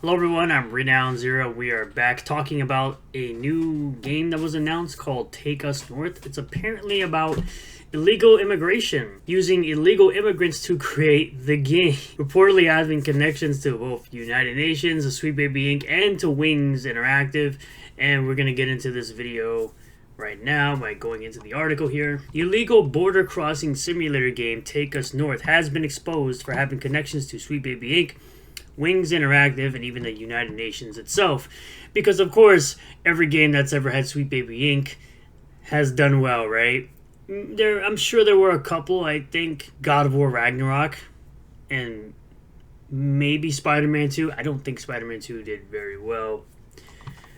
Hello everyone, I'm Renown Zero. We are back talking about a new game that was announced called Take Us North. It's apparently about illegal immigration, using illegal immigrants to create the game. Reportedly having connections to both United Nations, the Sweet Baby Inc., and to Wings Interactive. And we're going to get into this video right now by going into the article here. The illegal border crossing simulator game Take Us North has been exposed for having connections to Sweet Baby Inc., Wings Interactive, and even the United Nations itself. Because, of course, every game that's ever had Sweet Baby Inc. has done well, right? I'm sure there were a couple. I think God of War Ragnarok and maybe Spider-Man 2. I don't think Spider-Man 2 did very well.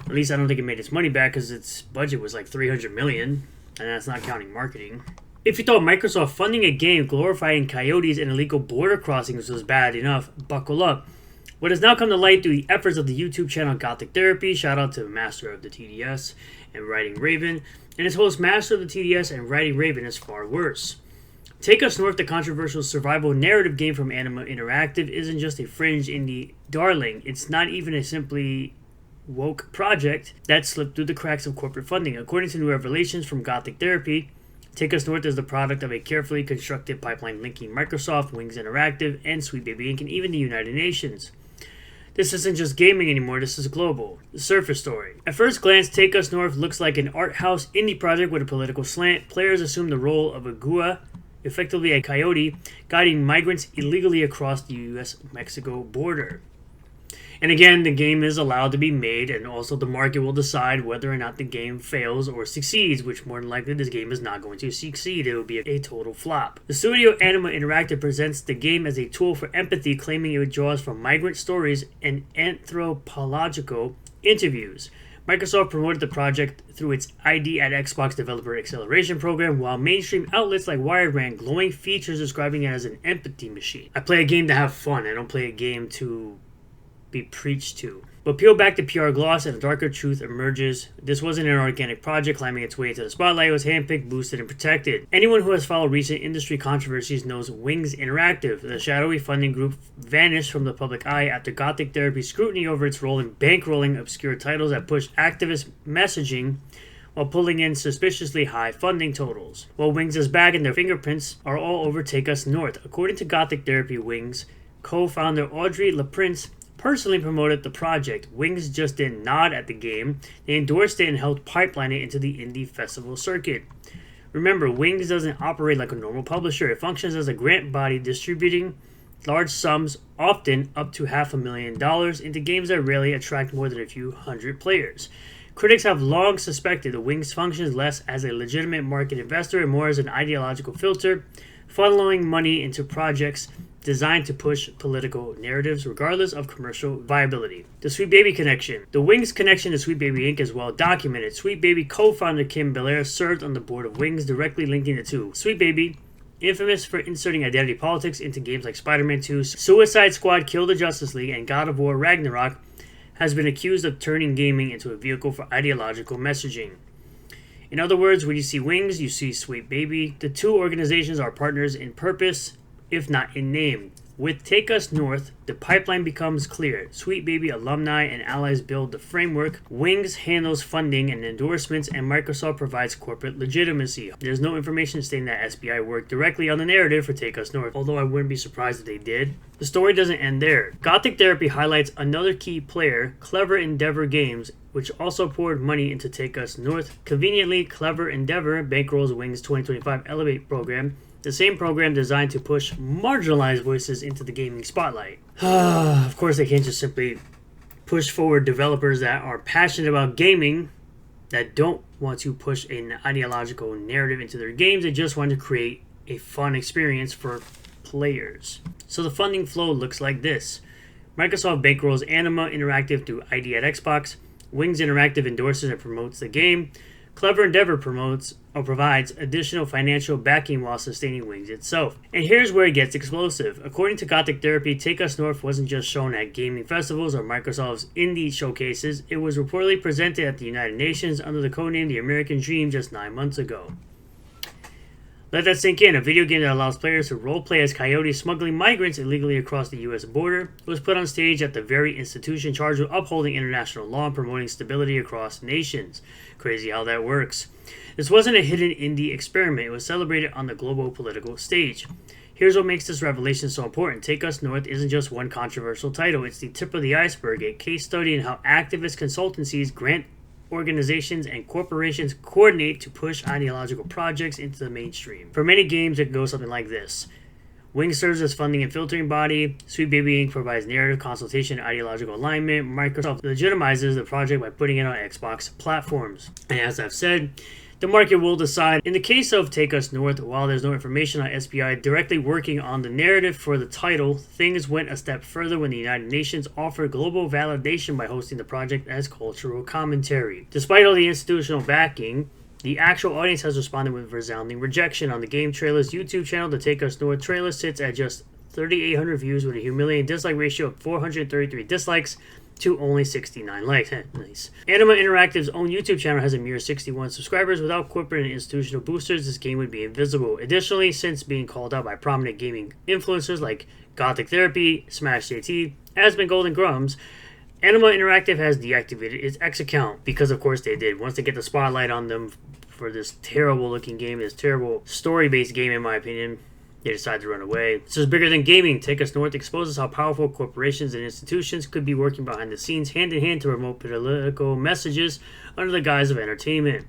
At least I don't think it made its money back because its budget was like $300 million, and that's not counting marketing. If you thought Microsoft funding a game glorifying coyotes and illegal border crossings was bad enough, buckle up. What has now come to light through the efforts of the YouTube channel Gothic Therapy, shout out to Master of the TDS and Writing Raven, and his host Master of the TDS and Writing Raven is far worse. Take Us North, the controversial survival narrative game from Anima Interactive, isn't just a fringe indie darling. It's not even a simply woke project that slipped through the cracks of corporate funding. According to new revelations from Gothic Therapy, Take Us North is the product of a carefully constructed pipeline linking Microsoft, Wings Interactive, and Sweet Baby Inc., and even the United Nations. This isn't just gaming anymore, this is global. The surface story. At first glance, Take Us North looks like an art house indie project with a political slant. Players assume the role of a gua, effectively a coyote, guiding migrants illegally across the US-Mexico border. And again, the game is allowed to be made, and also the market will decide whether or not the game fails or succeeds, which more than likely this game is not going to succeed. It will be a total flop. The studio Anima Interactive presents the game as a tool for empathy, claiming it draws from migrant stories and anthropological interviews. Microsoft promoted the project through its ID at Xbox Developer Acceleration Program, while mainstream outlets like Wired ran glowing features describing it as an empathy machine. I play a game to have fun. I don't play a game to be preached to. But peel back the PR gloss and a darker truth emerges. This wasn't an organic project climbing its way into the spotlight. It was handpicked, boosted, and protected. Anyone who has followed recent industry controversies knows Wings Interactive, the shadowy funding group, vanished from the public eye after Gothic Therapy scrutiny over its role in bankrolling obscure titles that pushed activist messaging while pulling in suspiciously high funding totals. Well, Wings is back and their fingerprints are all over Take Us North. According to Gothic Therapy, Wings co-founder Audrey LaPrince personally promoted the project. Wings just didn't nod at the game. They endorsed it and helped pipeline it into the indie festival circuit. Remember, Wings doesn't operate like a normal publisher. It functions as a grant body distributing large sums, often up to $500,000, into games that rarely attract more than a few hundred players. Critics have long suspected the Wings functions less as a legitimate market investor and more as an ideological filter, funneling money into projects designed to push political narratives regardless of commercial viability. The Sweet Baby connection. The Wings connection to Sweet Baby Inc. is well documented. Sweet Baby co-founder Kim Belair served on the board of Wings, directly linking the two. Sweet Baby, infamous for inserting identity politics into games like Spider-Man 2, Suicide Squad, Kill the Justice League, and God of War Ragnarok, has been accused of turning gaming into a vehicle for ideological messaging. In other words, when you see Wings, you see Sweet Baby. The two organizations are partners in purpose, if not in name. With Take Us North, the pipeline becomes clear. Sweet Baby alumni and allies build the framework, Wings handles funding and endorsements, and Microsoft provides corporate legitimacy. There's no information stating that SBI worked directly on the narrative for Take Us North, although I wouldn't be surprised if they did. The story doesn't end there. Gothic Therapy highlights another key player, Clever Endeavor Games, which also poured money into Take Us North. Conveniently, Clever Endeavor bankrolls Wings 2025 Elevate program, the same program designed to push marginalized voices into the gaming spotlight. Of course, they can't just simply push forward developers that are passionate about gaming, that don't want to push an ideological narrative into their games. They just want to create a fun experience for players. So the funding flow looks like this. Microsoft bankrolls Anima Interactive through ID at Xbox. Wings Interactive endorses and promotes the game. Clever Endeavor provides additional financial backing while sustaining Wings itself. And here's where it gets explosive. According to Gothic Therapy, Take Us North wasn't just shown at gaming festivals or Microsoft's indie showcases. It was reportedly presented at the United Nations under the codename The American Dream just 9 months ago. Let that sink in. A video game that allows players to roleplay as coyotes smuggling migrants illegally across the U.S. border was put on stage at the very institution charged with upholding international law and promoting stability across nations. Crazy how that works. This wasn't a hidden indie experiment. It was celebrated on the global political stage. Here's what makes this revelation so important. Take Us North isn't just one controversial title. It's the tip of the iceberg, a case study in how activist consultancies, grant organizations, and corporations coordinate to push ideological projects into the mainstream. For many games, it goes something like this. Wing serves as funding and filtering body. Sweet Baby Inc. provides narrative consultation and ideological alignment. Microsoft legitimizes the project by putting it on Xbox platforms. And as I've said, the market will decide. In the case of Take Us North, while there's no information on SBI directly working on the narrative for the title, things went a step further when the United Nations offered global validation by hosting the project as cultural commentary. Despite all the institutional backing, the actual audience has responded with resounding rejection. On the Game Trailer's YouTube channel, the Take Us North trailer sits at just 3,800 views with a humiliating dislike ratio of 433 dislikes to only 69 likes. Nice. Anima Interactive's own YouTube channel has a mere 61 subscribers. Without corporate and institutional boosters, this game would be invisible. Additionally, since being called out by prominent gaming influencers like Gothic Therapy, Smash JT, Aspen Golden Grums, Anima Interactive has deactivated its X account because, of course, they did. Once they get the spotlight on them for this terrible-looking game, this terrible story-based game, in my opinion, they decided to run away. This is bigger than gaming. Take Us North exposes how powerful corporations and institutions could be working behind the scenes, hand in hand, to promote political messages under the guise of entertainment.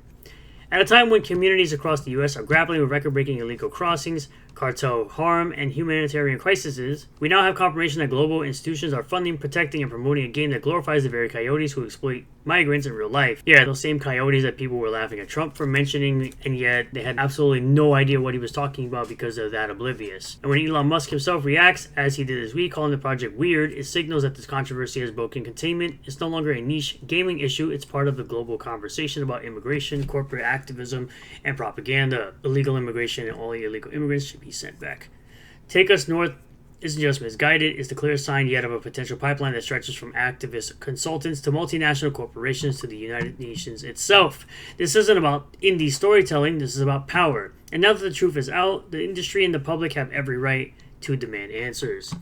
At a time when communities across the U.S. are grappling with record-breaking illegal crossings, cartel harm, and humanitarian crises, we now have confirmation that global institutions are funding, protecting, and promoting a game that glorifies the very coyotes who exploit migrants in real life. Yeah, those same coyotes that people were laughing at Trump for mentioning, and yet they had absolutely no idea what he was talking about because of that oblivious. And when Elon Musk himself reacts, as he did this week, calling the project weird, it signals that this controversy has broken containment. It's no longer a niche gaming issue. It's part of the global conversation about immigration, corporate activism, and propaganda. Illegal immigration and all illegal immigrants should be sent back. Take Us North isn't just misguided, it's the clear sign yet of a potential pipeline that stretches from activist consultants to multinational corporations to the United Nations itself. This isn't about indie storytelling, this is about power. And now that the truth is out, the industry and the public have every right to demand answers.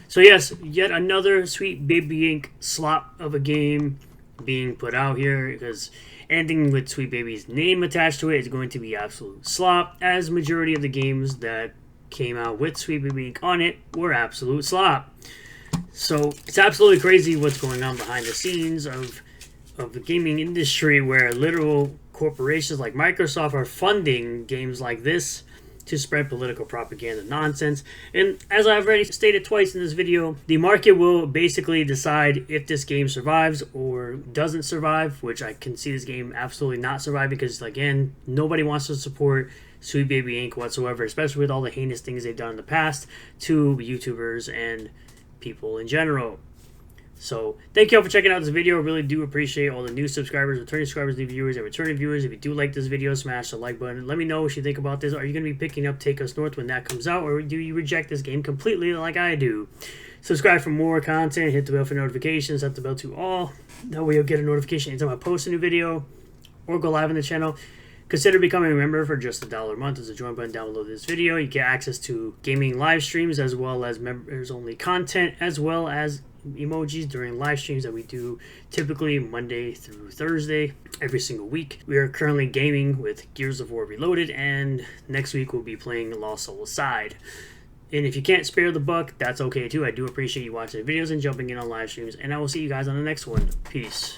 So yes, yet another Sweet Baby Inc. slop of a game being put out here, because anything with Sweet Baby's name attached to it is going to be absolute slop, as majority of the games that came out with Sweet Baby Inc. on it were absolute slop. So it's absolutely crazy what's going on behind the scenes of the gaming industry, where literal corporations like Microsoft are funding games like this to spread political propaganda nonsense. And as I've already stated twice in this video, the market will basically decide if this game survives or doesn't survive, which I can see this game absolutely not surviving because, again, nobody wants to support Sweet Baby Inc. whatsoever, especially with all the heinous things they've done in the past to YouTubers and people in general. So thank you all for checking out this video. I really do appreciate all the new subscribers, returning subscribers, new viewers, and returning viewers. If you do like this video, smash the like button. Let me know what you think about this. Are you going to be picking up Take Us North when that comes out, or do you reject this game completely like I do? Subscribe for more content. Hit the bell for notifications. Set the bell to all. That way you'll get a notification anytime I post a new video or go live on the channel. Consider becoming a member for just $1 a month. There's a join button down below this video. You get access to gaming live streams as well as members-only content, as well as emojis during live streams that we do typically Monday through Thursday every single week. We are currently gaming with Gears of War Reloaded, and next week we'll be playing Lost Soul Aside. And if you can't spare the buck, that's okay too. I do appreciate you watching the videos and jumping in on live streams, and I will see you guys on the next one. Peace.